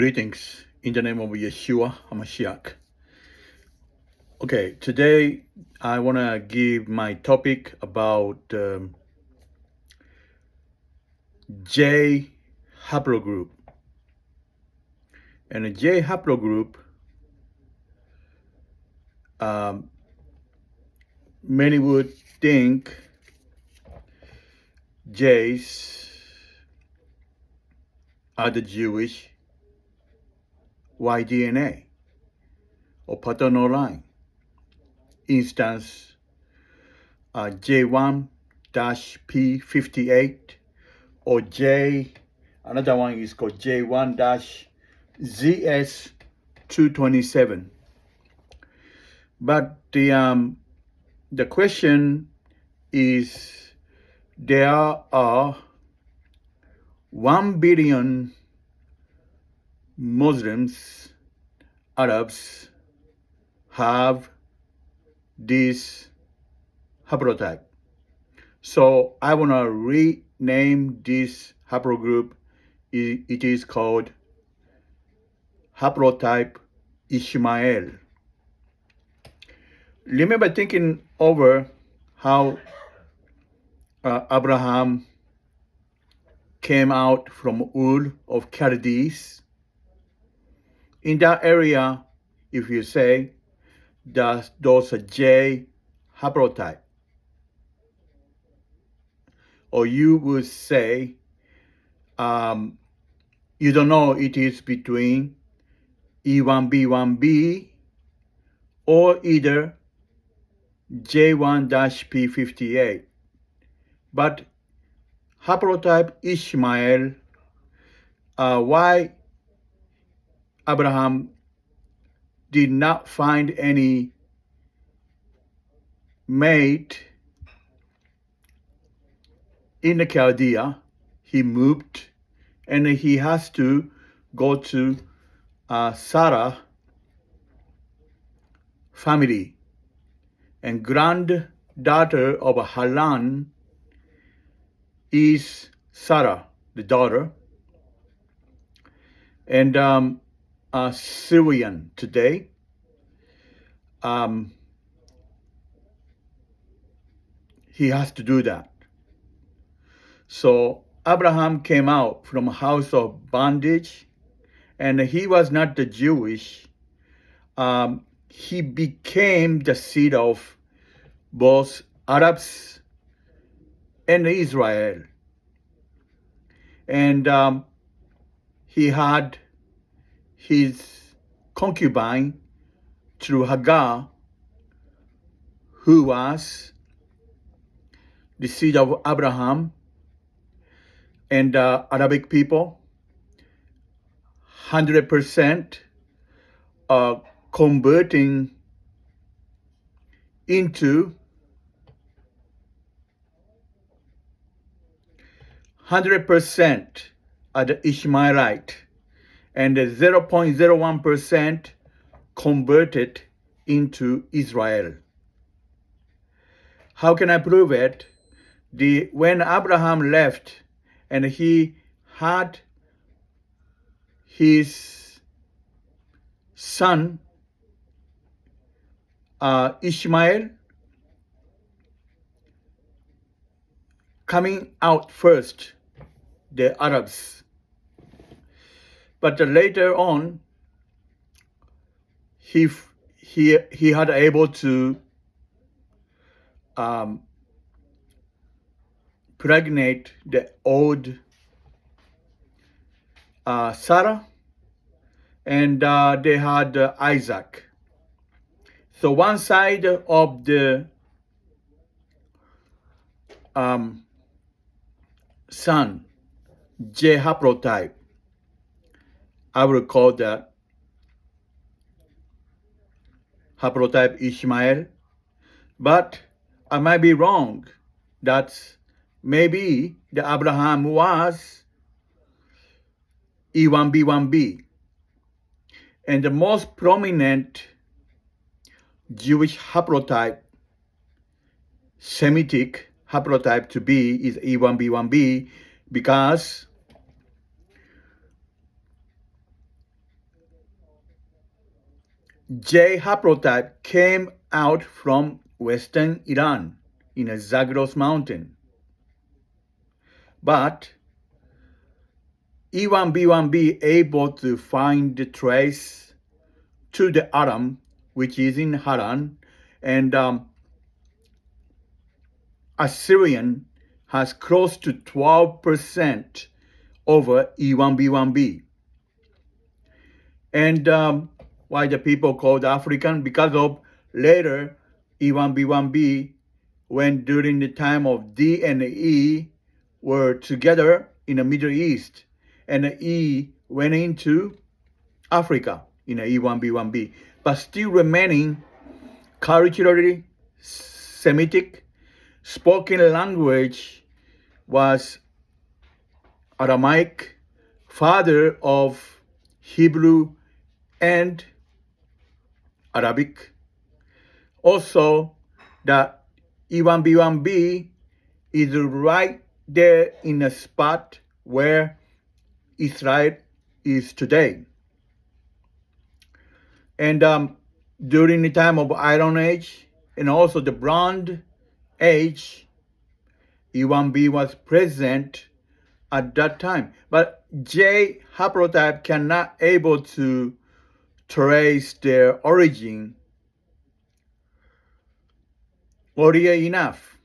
Greetings in the name of Yeshua HaMashiach. Okay, today I want to give my topic about J haplogroup. And a J haplogroup, many would think J's are the Jewish Y-DNA or paternal line. Instance J1-P58 or another one is called J1-ZS227. But the question is, there are 1 billion Muslims, Arabs, have this haplotype. So I want to rename this haplogroup. It is called haplotype Ishmael. Remember thinking over how Abraham came out from Ur of Chaldees. In that area, if you say, those are J haplotype. Or you would say, you don't know it is between E1B1B or either J1-P58. But haplotype Ishmael, why Abraham did not find any mate in the Chaldea, he moved and he has to go to Sarah family, and granddaughter of Haran is Sarah, the daughter, and Syrian today. He has to do that. So Abraham came out from a house of bondage, and he was not the Jewish. He became the seed of both Arabs and Israel. And he had his concubine through Hagar, who was the seed of Abraham, and Arabic people, 100% converting into 100% are the Ishmaelite, and 0.01% converted into Israel. How can I prove it? When Abraham left and he had his son Ishmael coming out first, the Arabs. But later on, he had able to pregnate the old Sarah, and they had Isaac. So one side of the son, J haplotype, I will call that haplotype Ishmael. But I might be wrong. That's maybe the Abraham was E1B1B. And the most prominent Jewish haplotype, Semitic haplotype to be, is E1B1B, because J haplotype came out from western Iran in a Zagros mountain. But E1B1B able to find the trace to the Aram, which is in Haran, and Assyrian has close to 12% over E1B1B. And why the people called African? Because of later E1B1B, when during the time of D and E were together in the Middle East, and the E went into Africa in the E1B1B, but still remaining culturally Semitic. Spoken language was Aramaic, father of Hebrew and Arabic. Also, the E1B1B is right there in a spot where Israel is today. And during the time of Iron Age and also the Bronze Age, E1B was present at that time. But J haplotype cannot able to trace their origin earlier enough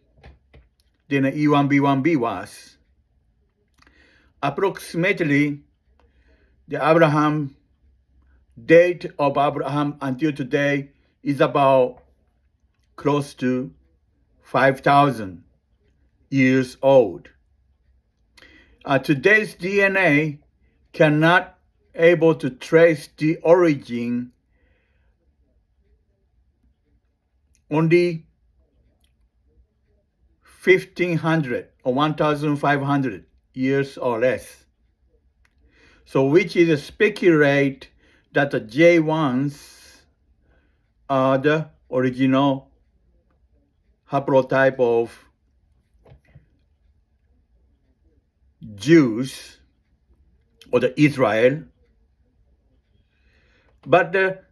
than E1B1B was. Approximately the Abraham date of Abraham until today is about close to 5,000 years old. Today's DNA cannot able to trace the origin only 1,500 or 1,500 years or less. So which is speculate that the J1s are the original haplotype of Jews or the Israel. But the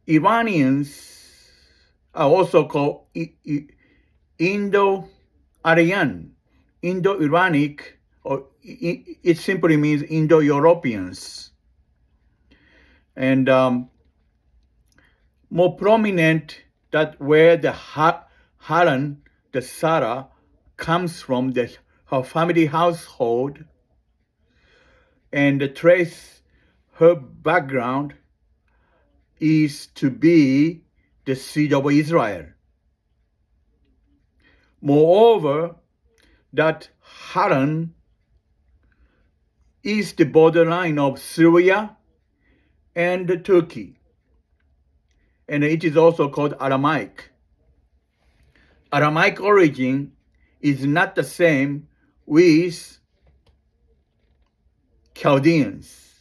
Iranians are also called Indo-Aryan, Indo-Iranic, or it simply means Indo-Europeans. And more prominent that where the Haran, the Sarah, comes from her family household, and the trace her background is to be the seed of Israel. Moreover, that Haran is the borderline of Syria and Turkey, and it is also called Aramaic. Aramaic origin is not the same with Chaldeans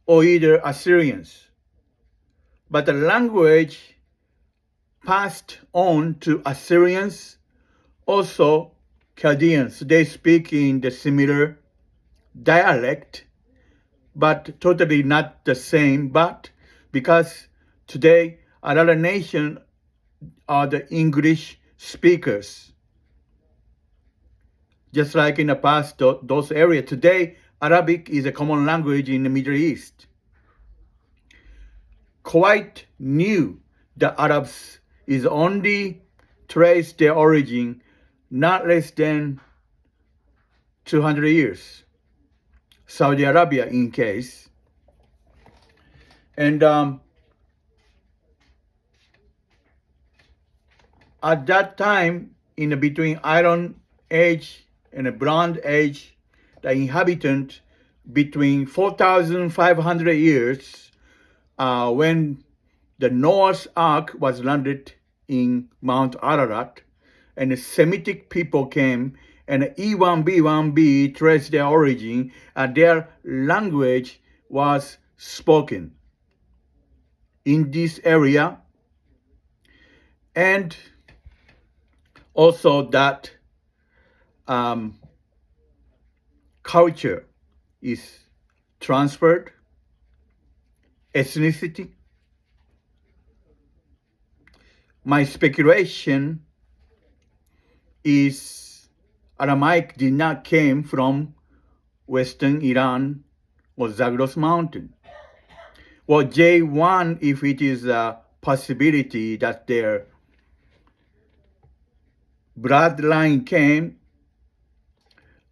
or either Assyrians, but the language passed on to Assyrians, also Chaldeans. They speak in the similar dialect, but totally not the same. But because today another nation are the English speakers, just like in the past, those areas. Today, Arabic is a common language in the Middle East. Quite new, the Arabs is only trace their origin not less than 200 years. Saudi Arabia in case. And at that time, in between Iron Age and the Bronze Age, the inhabitant between 4,500 years when the Noah's Ark was landed in Mount Ararat, and the Semitic people came, and E1B1B traced their origin, and their language was spoken in this area, and also that culture is transferred, ethnicity? My speculation is Aramaic did not came from Western Iran or Zagros Mountain. Well, J1, if it is a possibility that their bloodline came,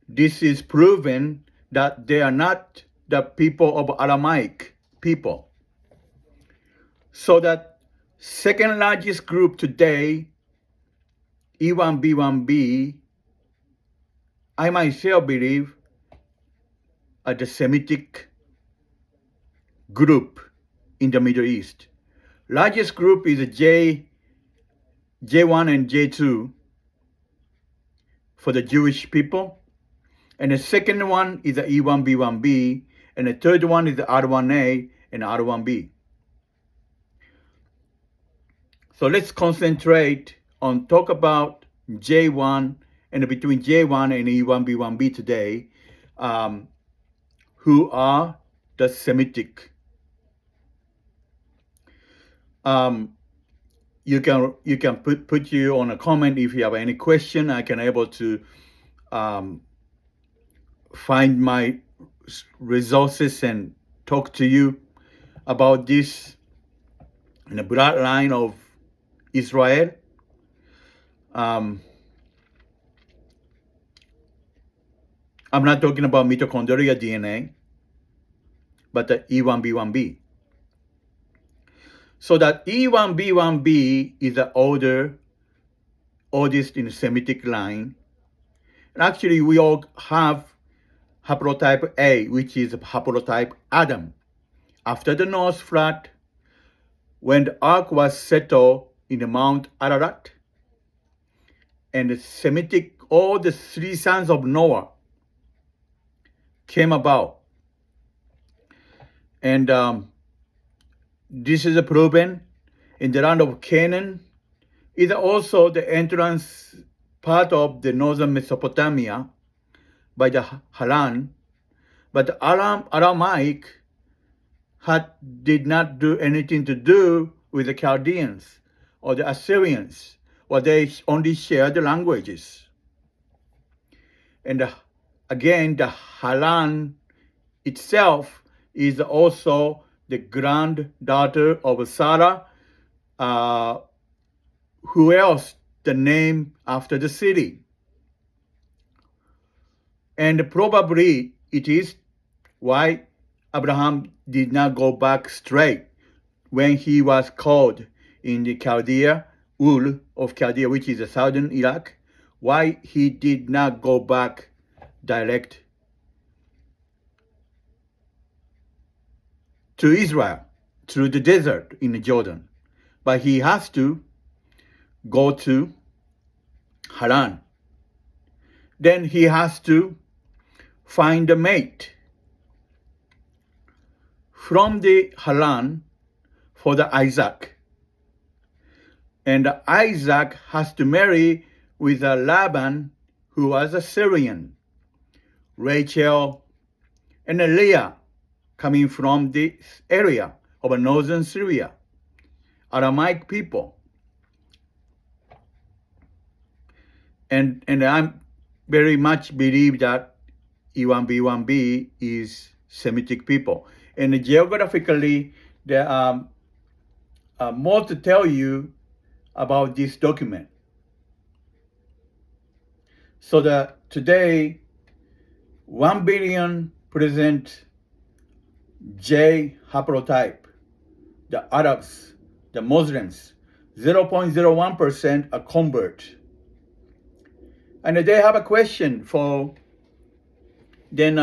this is proven that they are not the people of Aramaic people. So that second largest group today, E1B1B, I myself believe are the Semitic group in the Middle East. Largest group is J1 and J2 for the Jewish people. And the second one is the E1B1B. And the third one is the R1A and R1B. So let's concentrate on talk about J1 and between J1 and E1B1B today, who are the Semitic. You can put you on a comment if you have any question. I can able to find my resources and talk to you about this in the bloodline of Israel. I'm not talking about mitochondrial DNA, but the E1B1B. So that E1B1B is the oldest in the Semitic line. And actually, we all have haplotype A, which is haplotype Adam. After the Noah's flood, when the ark was settled in the Mount Ararat, and the Semitic, all the three sons of Noah came about. And this is proven in the land of Canaan. Is also the entrance part of the northern Mesopotamia by the Haran. But Aramaic did not do anything to do with the Chaldeans or the Assyrians, or they only shared the languages. And again, the Haran itself is also the granddaughter of Sarah, who else the name after the city. And probably it is why Abraham did not go back straight when he was called in the Chaldea, Ur of Chaldea, which is the southern Iraq, why he did not go back direct to Israel through the desert in Jordan. But he has to go to Haran. Then he has to find a mate from the Haran for the Isaac. And Isaac has to marry with a Laban who was a Syrian. Rachel and Leah coming from this area of northern Syria, Aramaic people. And I very much believe that E1B1B is Semitic people. And geographically, there are more to tell you about this document. So that today, 1 billion present J haplotype, the Arabs, the Muslims, 0.01% a convert. And they have a question for then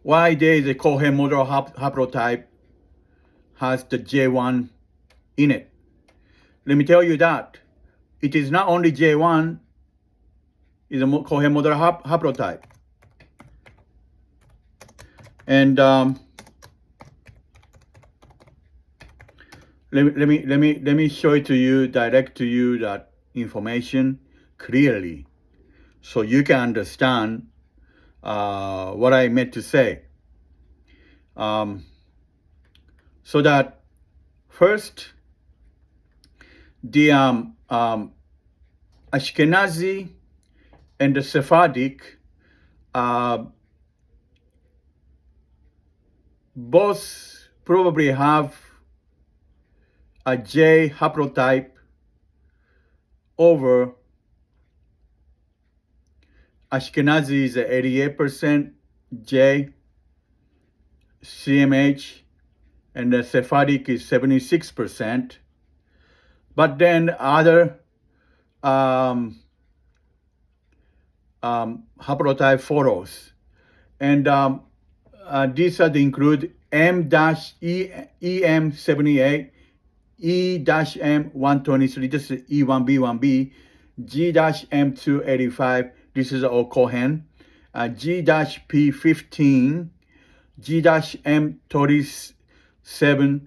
why there is a Cohen model haplotype has the J1 in it. Let me tell you that it is not only J1 is a Cohen model haplotype. And let me show it to you, direct to you that information clearly, so you can understand what I meant to say. So that first, the Ashkenazi and the Sephardic both probably have a J haplotype over Ashkenazi is 88% J CMH, and the Sephardic is 76%. But then other haplotype follows, and these are the include M-EM78, E-M123, this is E1B1B, G-M285, this is all Cohen, G-P15, G-M37,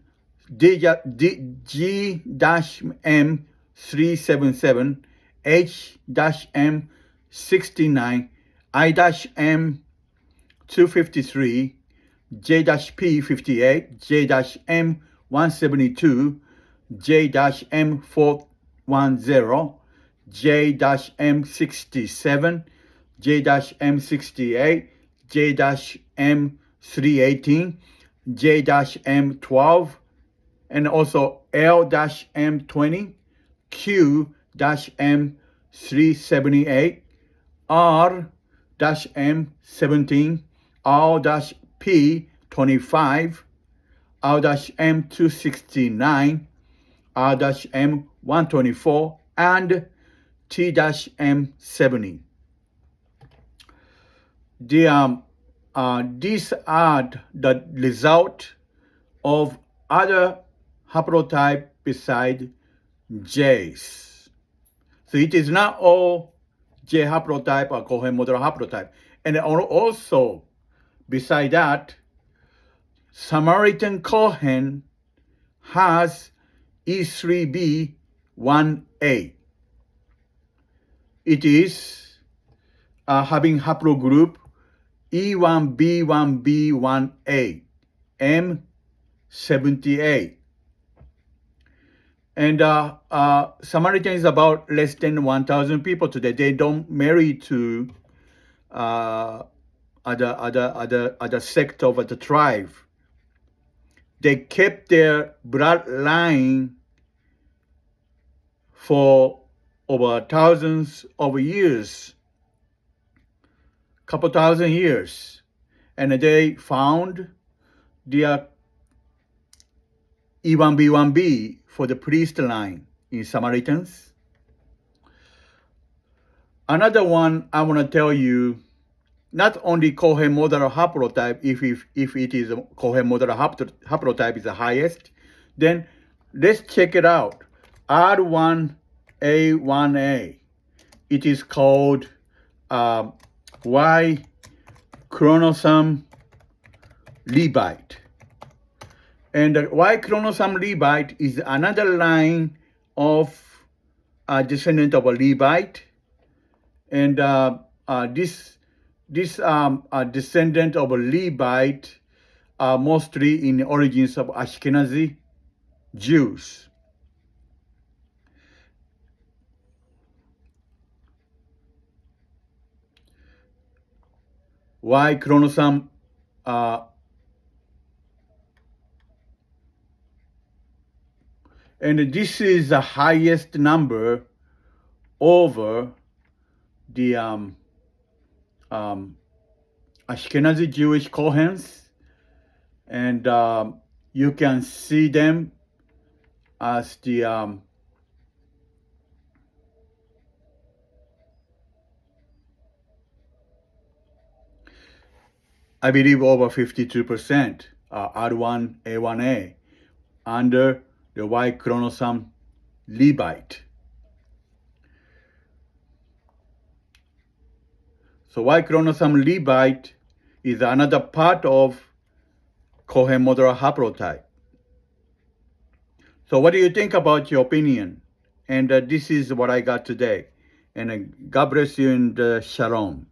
G-M377, H-M69, I-M253, J-P58, J-M172, J-M410, J-M67, J-M68, J-M318, J-M12, and also L-M20, Q-M378, R-M17, R-P25, R-M269, R-M124, and T-M70. These are the result of other haplotype beside J's. So it is not all J haplotype or Cohen model haplotype. And also, beside that, Samaritan Cohen has E3B1A. It is having haplogroup E1B1B1A, M78. And Samaritan is about less than 1,000 people today. They don't marry to other sect of the tribe. They kept their bloodline for over thousands of years, couple thousand years, and they found their E1B1B for the priest line in Samaritans. Another one I want to tell you, not only Cohen model haplotype, if it is a Cohen model haplotype is the highest, then let's check it out. R1A1A. It is called Y chromosome Levite. And the Y chromosome Levite is another line of a descendant of a Levite. And this descendant of a Levite are mostly in the origins of Ashkenazi Jews. Y chromosome and this is the highest number over the Ashkenazi Jewish Kohens, and you can see them as the I believe over 52% R1A1A under the Y chromosome Levite. So Y chromosome Levite is another part of Cohen model haplotype. So what do you think about your opinion? And this is what I got today. And God bless you and shalom.